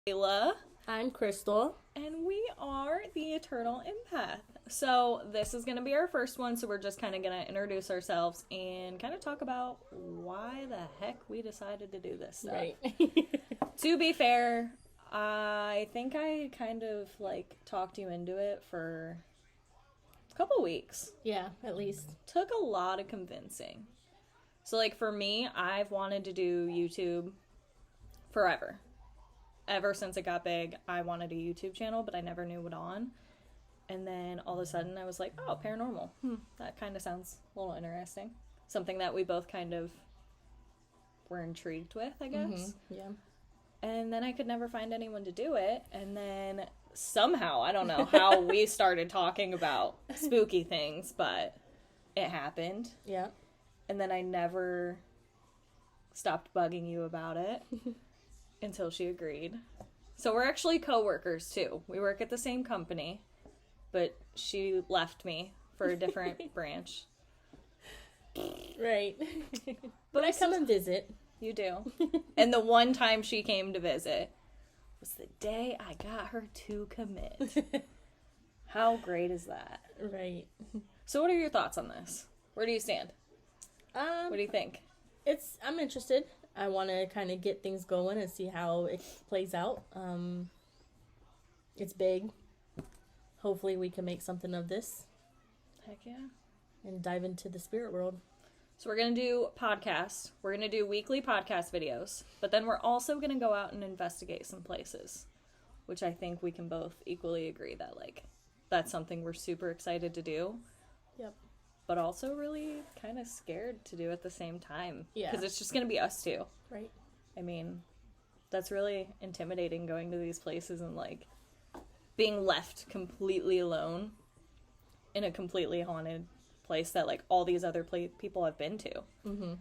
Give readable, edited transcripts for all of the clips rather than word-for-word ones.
Layla, I'm Crystal. and we are the Eternal Empath. So, this is going to be our first one, so we're just kind of going to introduce ourselves and kind of talk about why the heck we decided to do this stuff. Right. To be fair, I think I kind of talked you into it for a couple weeks. Yeah, at least. Took a lot of convincing. So, for me, I've wanted to do YouTube forever. Ever since it got big, I wanted a YouTube channel, but I never knew what on. And then all of a sudden, I was like, oh, paranormal. That kind of sounds a little interesting. Something that we both kind of were intrigued with, I guess. Mm-hmm. Yeah. And then I could never find anyone to do it. And then somehow, I don't know how we started talking about spooky things, but it happened. Yeah. And then I never stopped bugging you about it until she agreed. So we're actually co-workers too. We work at the same company, but she left me for a different branch. Right. But I come and visit. You do. And the one time she came to visit was the day I got her to commit. How great is that? Right. So what are your thoughts on this? Where do you stand? What do you think? I'm interested. I want to kind of get things going and see how it plays out. It's big. Hopefully we can make something of this Heck yeah. and dive into the spirit world. So we're going to do podcasts. We're going to do weekly podcast videos. But then we're also going to go out and investigate some places, which I think we can both equally agree that, that's something we're super excited to do. Yep. But also really kind of scared to do at the same time. Yeah. Because it's just going to be us two. Right. I mean, that's really intimidating going to these places and, being left completely alone in a completely haunted place that, all these other people have been to. Mm-hmm.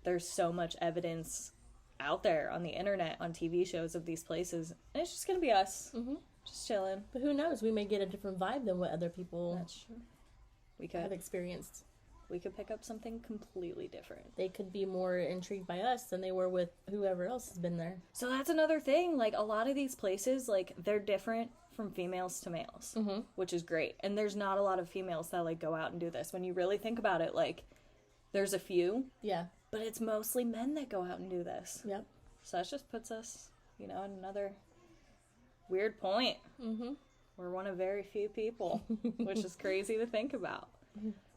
There's so much evidence out there on the internet, on TV shows of these places. And it's just going to be us. Mm-hmm. Just chilling. But who knows? We may get a different vibe than what other people That's true. We have could. experienced. We could pick up something completely different. They could be more intrigued by us than they were with whoever else has been there. So that's another thing. A lot of these places, they're different from females to males, which is great. And there's not a lot of females that, go out and do this. When you really think about it, there's a few. Yeah. But it's mostly men that go out and do this. Yep. So that just puts us, in another weird point. Mm-hmm. We're one of very few people, which is crazy to think about.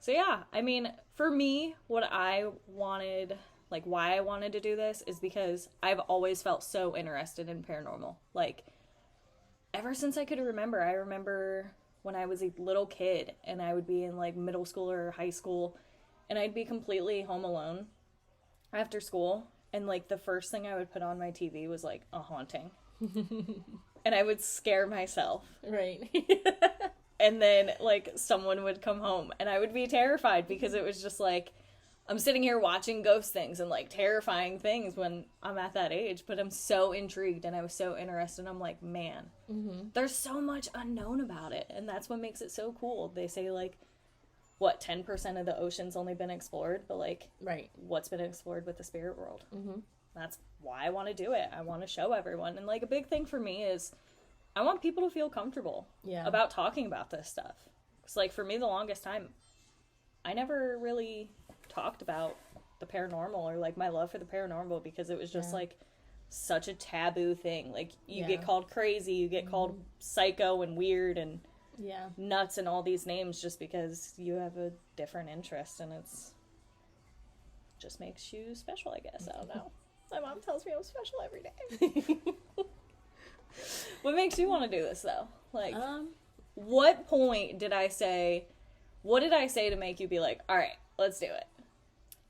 So yeah, I mean, for me, what I wanted, why I wanted to do this is because I've always felt so interested in paranormal. Ever since I could remember, I remember when I was a little kid and I would be in middle school or high school and I'd be completely home alone after school. And the first thing I would put on my TV was a haunting. And I would scare myself. Right. And then, someone would come home, and I would be terrified because it was just, I'm sitting here watching ghost things and, terrifying things when I'm at that age, but I'm so intrigued, and I was so interested, I'm like, man, there's so much unknown about it, and that's what makes it so cool. They say, 10% of the ocean's only been explored, but, right. what's been explored with the spirit world? That's why I want to do it. I want to show everyone, and, a big thing for me is I want people to feel comfortable about talking about this stuff. Because, for me, the longest time, I never really talked about the paranormal or, my love for the paranormal because it was just, such a taboo thing. You get called crazy, you get called psycho and weird and nuts and all these names just because you have a different interest, and it's just makes you special, I guess. I don't know. My mom tells me I'm special every day. What makes you want to do this, though? What point did I say, what did I say to make you be all right, let's do it?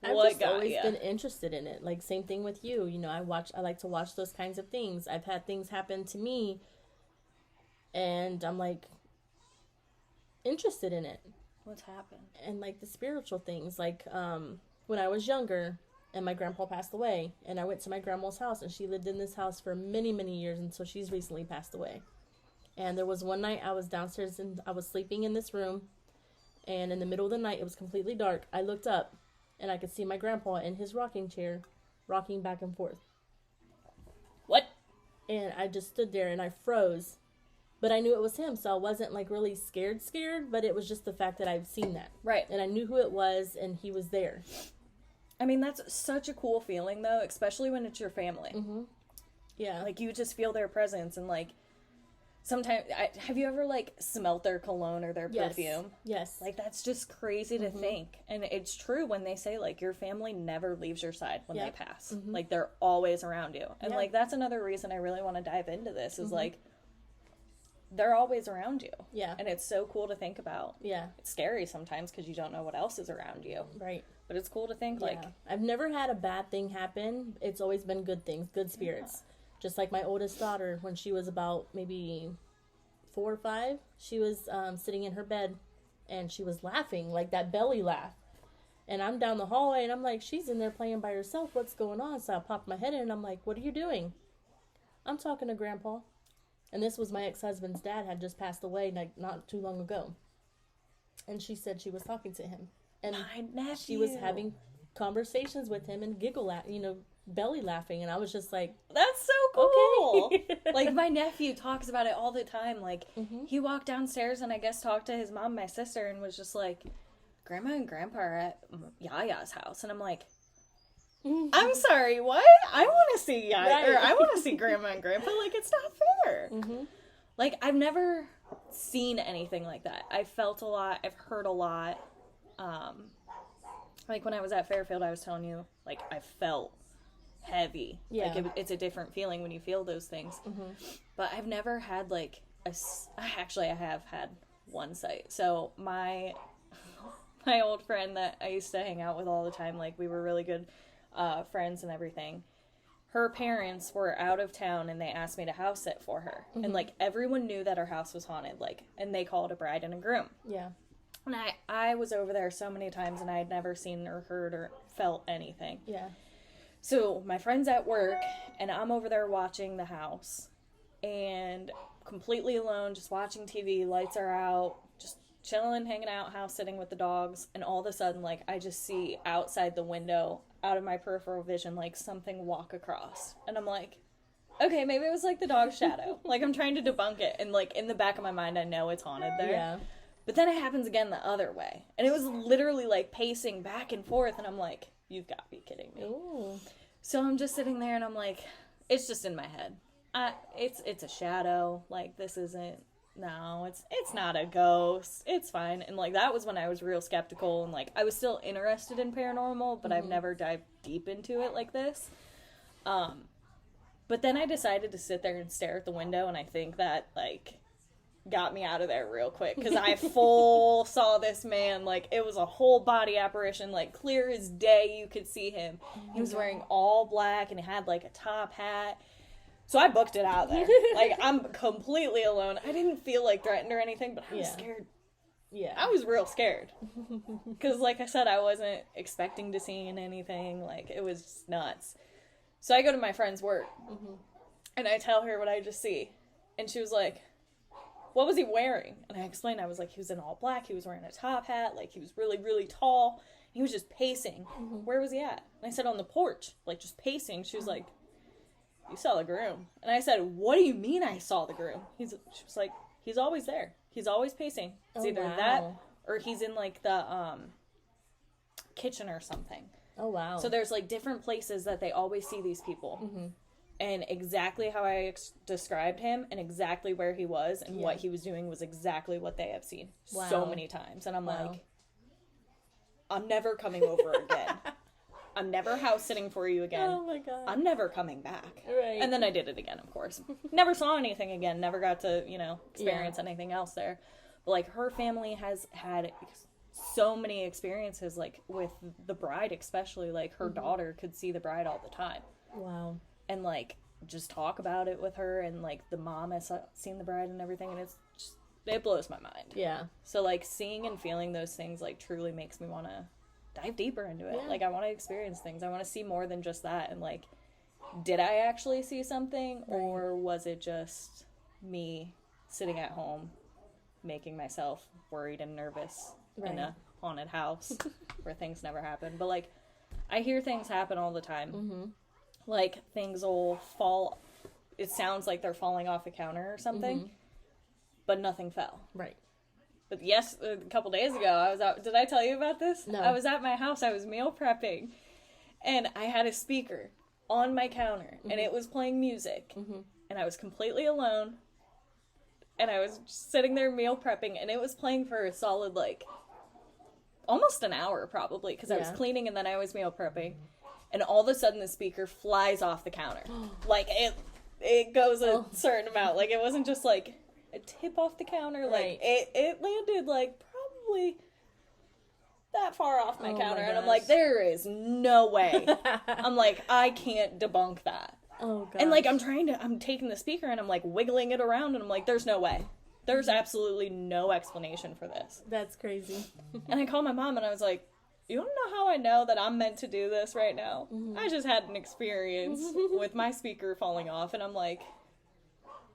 I've just always been interested in it. Same thing with you. I like to watch those kinds of things. I've had things happen to me, and I'm, interested in it. What's happened? And, the spiritual things. When I was younger, and my grandpa passed away, and I went to my grandma's house, and she lived in this house for many, many years until she's recently passed away. And there was one night I was downstairs and I was sleeping in this room, and in the middle of the night, it was completely dark. I looked up, and I could see my grandpa in his rocking chair, rocking back and forth. What? And I just stood there and I froze. But I knew it was him, so I wasn't, like, really scared, but it was just the fact that I've seen that. Right. And I knew who it was, and he was there. I mean, that's such a cool feeling, though, especially when it's your family. Mm-hmm. Yeah. Like, you just feel their presence, and, like, sometimes, have you ever, like, smelt their cologne or their perfume? Yes. Like, that's just crazy to think. And it's true when they say, like, your family never leaves your side when they pass. Mm-hmm. Like, they're always around you. And, like, that's another reason I really want to dive into this is, like, they're always around you. Yeah. And it's so cool to think about. Yeah. It's scary sometimes because you don't know what else is around you. Right. But it's cool to think, like... I've never had a bad thing happen. It's always been good things, good spirits. Yeah. Just like my oldest daughter, when she was about maybe 4 or 5, she was sitting in her bed, and she was laughing, like that belly laugh. And I'm down the hallway, and I'm like, she's in there playing by herself. What's going on? So I popped my head in, and I'm like, what are you doing? I'm talking to Grandpa. And this was my ex-husband's dad, had just passed away not too long ago. And she said she was talking to him. And my nephew. She was having conversations with him and belly laughing. And I was just like, that's so cool. Okay. Like, my nephew talks about it all the time. Like, he walked downstairs and I guess talked to his mom, my sister, and was just like, Grandma and Grandpa are at Yaya's house. And I'm like, I'm sorry, what? I want to see Yaya, or I want to see Grandma and Grandpa. Like, it's not fair. Like, I've never seen anything like that. I've felt a lot. I've heard a lot. Like, when I was at Fairfield, I was telling you, like, I felt heavy. Yeah. Like, it's a different feeling when you feel those things. But I've never had, like, actually, I have had one sight. So, my old friend that I used to hang out with all the time, like, we were really good friends and everything, her parents were out of town and they asked me to house sit for her. And, like, everyone knew that her house was haunted, like, and they called a bride and a groom. Yeah. And I was over there so many times and I had never seen or heard or felt anything. Yeah. So my friend's at work and I'm over there watching the house and completely alone, just watching TV, lights are out, just chilling, hanging out, house sitting with the dogs. And all of a sudden, like, I just see outside the window, out of my peripheral vision, like, something walk across. And I'm like, okay, maybe it was, like, the dog's shadow. Like, I'm trying to debunk it. And, like, in the back of my mind, I know it's haunted there. Yeah. But then it happens again the other way. And it was literally, like, pacing back and forth. And I'm like, you've got to be kidding me. Ooh. So I'm just sitting there and I'm like, it's just in my head. It's a shadow. Like, this isn't... No, it's not a ghost. It's fine. And, like, that was when I was real skeptical. And, like, I was still interested in paranormal, but I've never dived deep into it like this. But then I decided to sit there and stare at the window, and I think that, like, got me out of there real quick. Because I full saw this man. Like, it was a whole body apparition. Like, clear as day, you could see him. He was wearing all black, and he had, like, a top hat. So I booked it out there. Like, I'm completely alone. I didn't feel, like, threatened or anything, but I was scared. Yeah. I was real scared. Because, like I said, I wasn't expecting to see anything. Like, it was just nuts. So I go to my friend's work, and I tell her what I just see. And she was like, what was he wearing? And I explained, I was like, he was in all black. He was wearing a top hat. Like, he was really, really tall. He was just pacing. Where was he at? And I said, on the porch. Like, just pacing. She was like, you saw the groom. And I said, what do you mean I saw the groom? She was like, he's always there. He's always pacing. It's either that or he's in, like, the kitchen or something. Oh, wow. So there's, like, different places that they always see these people. And exactly how I described him and exactly where he was and what he was doing was exactly what they have seen so many times. And I'm like, I'm never coming over again. I'm never house sitting for you again. Oh my God. I'm never coming back. Right. And then I did it again, of course. Never saw anything again. Never got to, experience anything else there. But, like, her family has had so many experiences, like, with the bride especially. Like, her daughter could see the bride all the time. Wow. And, like, just talk about it with her. And, like, the mom has seen the bride and everything. And it's just, it blows my mind. Yeah. So, like, seeing and feeling those things, like, truly makes me want to dive deeper into it. Yeah. Like, I want to experience things. I want to see more than just that. And, like, did I actually see something? Right. Or was it just me sitting at home making myself worried and nervous in a haunted house where things never happen? But, like, I hear things happen all the time. Like, things will fall it sounds like they're falling off a counter or something, but nothing fell. Right. But yes, a couple days ago, I was out. Did I tell you about this? No. I was at my house. I was meal prepping, and I had a speaker on my counter, and it was playing music, and I was completely alone, and I was just sitting there meal prepping, and it was playing for a solid, like, almost an hour, probably, because I was cleaning, and then I was meal prepping, and all of a sudden, the speaker flies off the counter. Like, it goes a certain amount. Like, it wasn't just, like, a tip off the counter. Like, it landed, like, probably that far off my counter. And I'm like, there is no way. I'm like, I can't debunk that. Oh, God. And, like, I'm taking the speaker and I'm, like, wiggling it around. And I'm like, there's no way. There's absolutely no explanation for this. That's crazy. And I called my mom and I was like, you don't know how I know that I'm meant to do this right now? I just had an experience with my speaker falling off. And I'm like,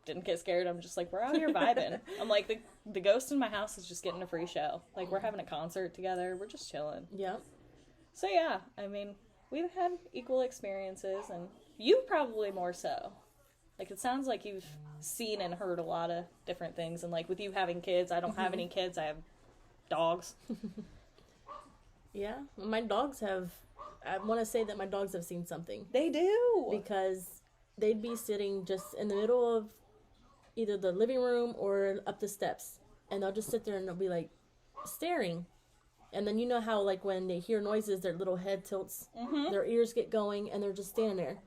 didn't get scared. I'm just like, we're out here vibing. I'm like, the ghost in my house is just getting a free show. Like, we're having a concert together. We're just chilling. Yep. So yeah, I mean, we've had equal experiences, and you probably more so. Like, it sounds like you've seen and heard a lot of different things, and like with you having kids, I don't have any kids. I have dogs. Yeah, my dogs have. I want to say that my dogs have seen something. They do, because they'd be sitting just in the middle of either the living room or up the steps, and they'll just sit there and they'll be like staring, and then you know how like when they hear noises their little head tilts, their ears get going, and they're just standing there,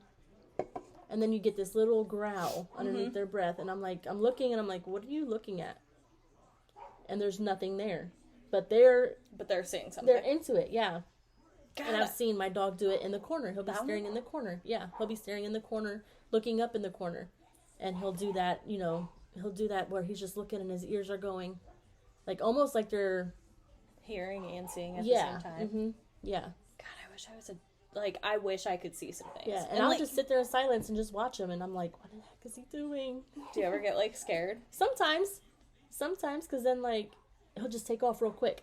and then you get this little growl underneath their breath, and I'm looking and I'm like, what are you looking at? And there's nothing there, but they're seeing something. They're into it. Yeah. God. And I've seen my dog do it in the corner. He'll be staring in the corner. Yeah, he'll be staring in the corner, looking up in the corner. And he'll do that, he'll do that where he's just looking and his ears are going. Like, almost like they're hearing and seeing at the same time. Yeah. God, I wish I was I wish I could see some things. Yeah, and I'll just sit there in silence and just watch him, and I'm like, what the heck is he doing? Do you ever get, like, scared? Sometimes, because then, like, he'll just take off real quick.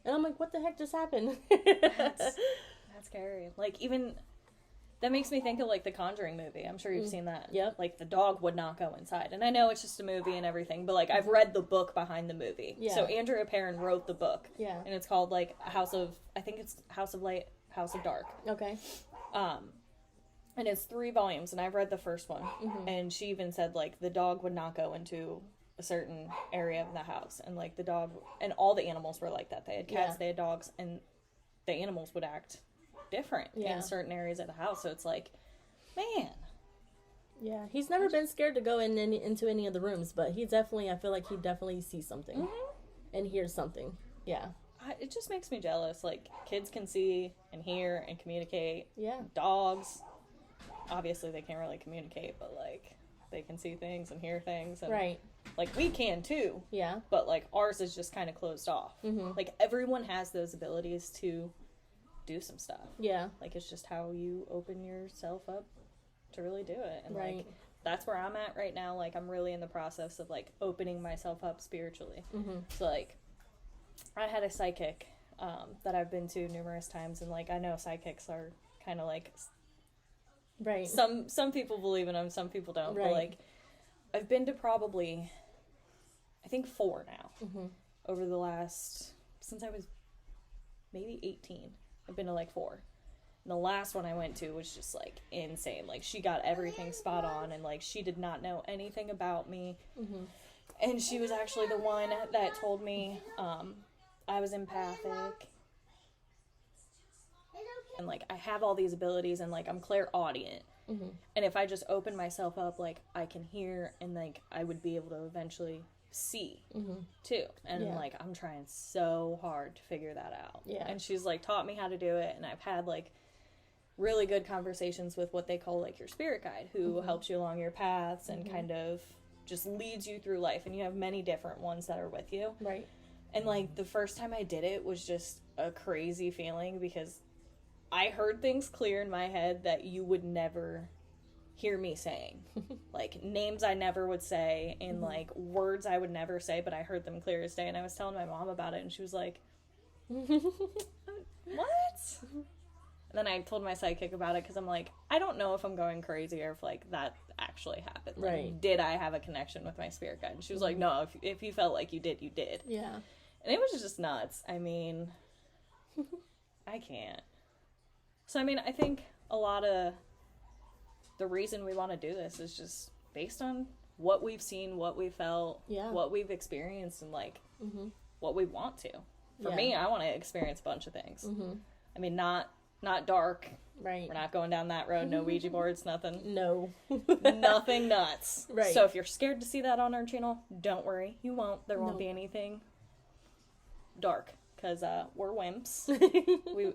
And I'm like, what the heck just happened? That's scary. Like, even... That makes me think of, like, the Conjuring movie. I'm sure you've seen that. Yep. Like, the dog would not go inside. And I know it's just a movie and everything, but, like, I've read the book behind the movie. Yeah. So Andrea Perron wrote the book. Yeah. And it's called, like, House of Light, House of Dark. Okay. And it's 3 volumes, and I've read the first one. And she even said, like, the dog would not go into a certain area of the house. And, like, the dog... And all the animals were like that. They had cats, they had dogs, and the animals would act... different in certain areas of the house, so it's like, man. Yeah, he's never been scared to go into any of the rooms, but I feel like he definitely sees something and hears something. Yeah. It just makes me jealous. Like, kids can see and hear and communicate. Yeah. Dogs, obviously they can't really communicate, but like, they can see things and hear things. And, right. Like, we can too. Yeah. But like, ours is just kind of closed off. Like, everyone has those abilities to do some stuff. Yeah. Like, it's just how you open yourself up to really do it. And like, that's where I'm at right now. Like, I'm really in the process of like opening myself up spiritually. So like, I had a psychic that I've been to numerous times, and like, I know psychics are kind of like, some people believe in them, some people don't. But like, I've been to probably, I think 4 now over the last, since I was maybe 18. I've been to like 4. And the last one I went to was just like insane. Like, she got everything spot on, and like, she did not know anything about me. And she was actually the one that told me I was empathic. And like, I have all these abilities, and like, I'm clairaudient. And if I just open myself up, like, I can hear, and like, I would be able to eventually see too. And like, I'm trying so hard to figure that out. And she's like taught me how to do it, and I've had like really good conversations with what they call like your spirit guide, who helps you along your paths and kind of just leads you through life, and you have many different ones that are with you. And like, the first time I did it was just a crazy feeling, because I heard things clear in my head that you would never hear me saying. Like, names I never would say, and like, words I would never say, but I heard them clear as day. And I was telling my mom about it, and she was like, what? And then I told my sidekick about it because I'm like, I don't know if I'm going crazy or if, like, that actually happened. Like, right. Did I have a connection with my spirit guide? And she was like, no, if you felt like you did, you did. Yeah. And it was just nuts. I mean, I can't. So, I mean, I think a lot of the reason we want to do this is just based on what we've seen, what we felt, what we've experienced, and, like, what we want to. For me, I want to experience a bunch of things. I mean, not dark. Right. We're not going down that road. No Ouija boards, nothing. No. Nothing nuts. Right. So if you're scared to see that on our channel, don't worry. You won't. There won't be anything dark. Because we're wimps. We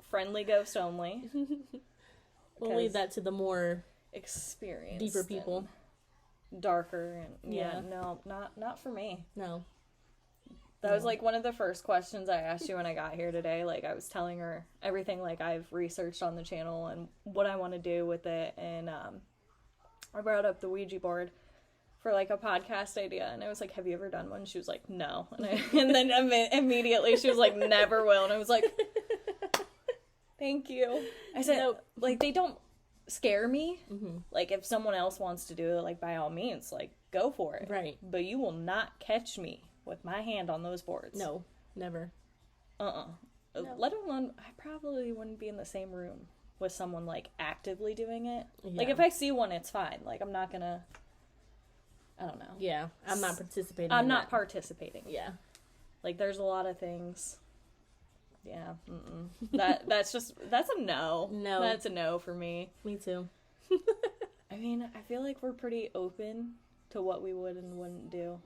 friendly ghost only. We'll leave that to the more experienced, deeper people. Darker. And no, not for me. No. That was, like, one of the first questions I asked you when I got here today. Like, I was telling her everything, like, I've researched on the channel and what I want to do with it. And I brought up the Ouija board for, like, a podcast idea. And I was like, have you ever done one? She was like, no. And then immediately she was like, never will. And I was like, thank you. I said, nope. Like, they don't scare me. Like, if someone else wants to do it, like, by all means, like, go for it. Right. But you will not catch me with my hand on those boards. No, never. No. Let alone, I probably wouldn't be in the same room with someone, like, actively doing it. Yeah. Like, if I see one, it's fine. Like, I'm not gonna, I don't know. Yeah, I'm not participating. I'm not participating. Yeah. Like, there's a lot of things. Yeah. That's a no. No. That's a no for me. Me too. I mean, I feel like we're pretty open to what we would and wouldn't do.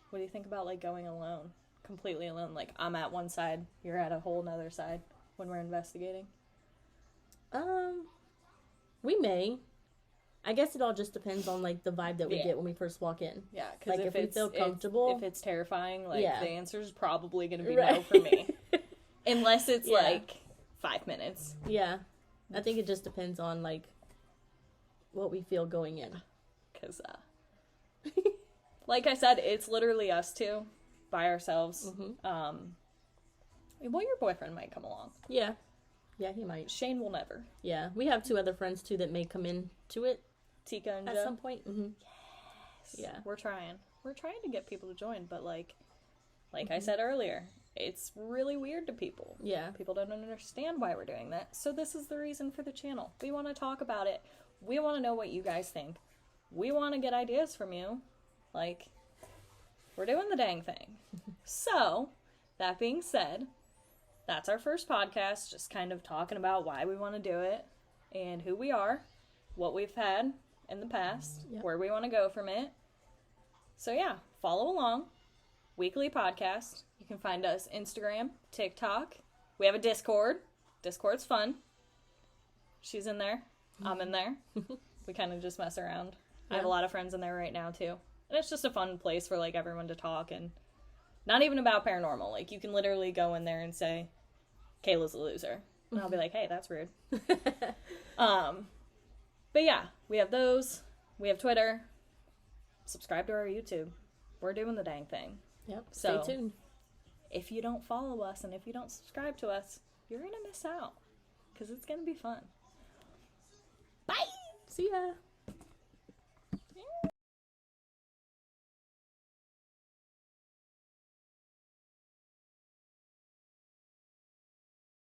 What do you think about, like, going alone? Completely alone? Like, I'm at one side, you're at a whole nother side when we're investigating? We may. I guess it all just depends on, like, the vibe that we get when we first walk in. Yeah, because like, if we feel comfortable. If it's terrifying, like, the answer is probably going to be no for me. Unless it's, like, 5 minutes. Yeah. I think it just depends on, like, what we feel going in. Because, like I said, it's literally us two by ourselves. Well, your boyfriend might come along. Yeah. Yeah, he might. Shane will never. Yeah. We have 2 other friends, too, that may come in to it. Tika and Joe. At some point. Yes. Yeah. We're trying to get people to join, but, like I said earlier, it's really weird to people. Yeah. People don't understand why we're doing that. So this is the reason for the channel. We want to talk about it. We want to know what you guys think. We want to get ideas from you. Like, we're doing the dang thing. So, that being said, that's our first podcast, just kind of talking about why we want to do it, and who we are, what we've had in the past, where we want to go from it. So yeah, follow along. Weekly podcast. You can find us Instagram, TikTok. We have a Discord. Discord's fun. She's in there. I'm in there. We kind of just mess around. I have a lot of friends in there right now, too. And it's just a fun place for, like, everyone to talk, and not even about paranormal. Like, you can literally go in there and say, Kayla's a loser. And I'll be like, hey, that's rude. But yeah, we have those. We have Twitter. Subscribe to our YouTube. We're doing the dang thing. Yep, so, stay tuned. If you don't follow us and if you don't subscribe to us, you're going to miss out. Because it's going to be fun. Bye! See ya!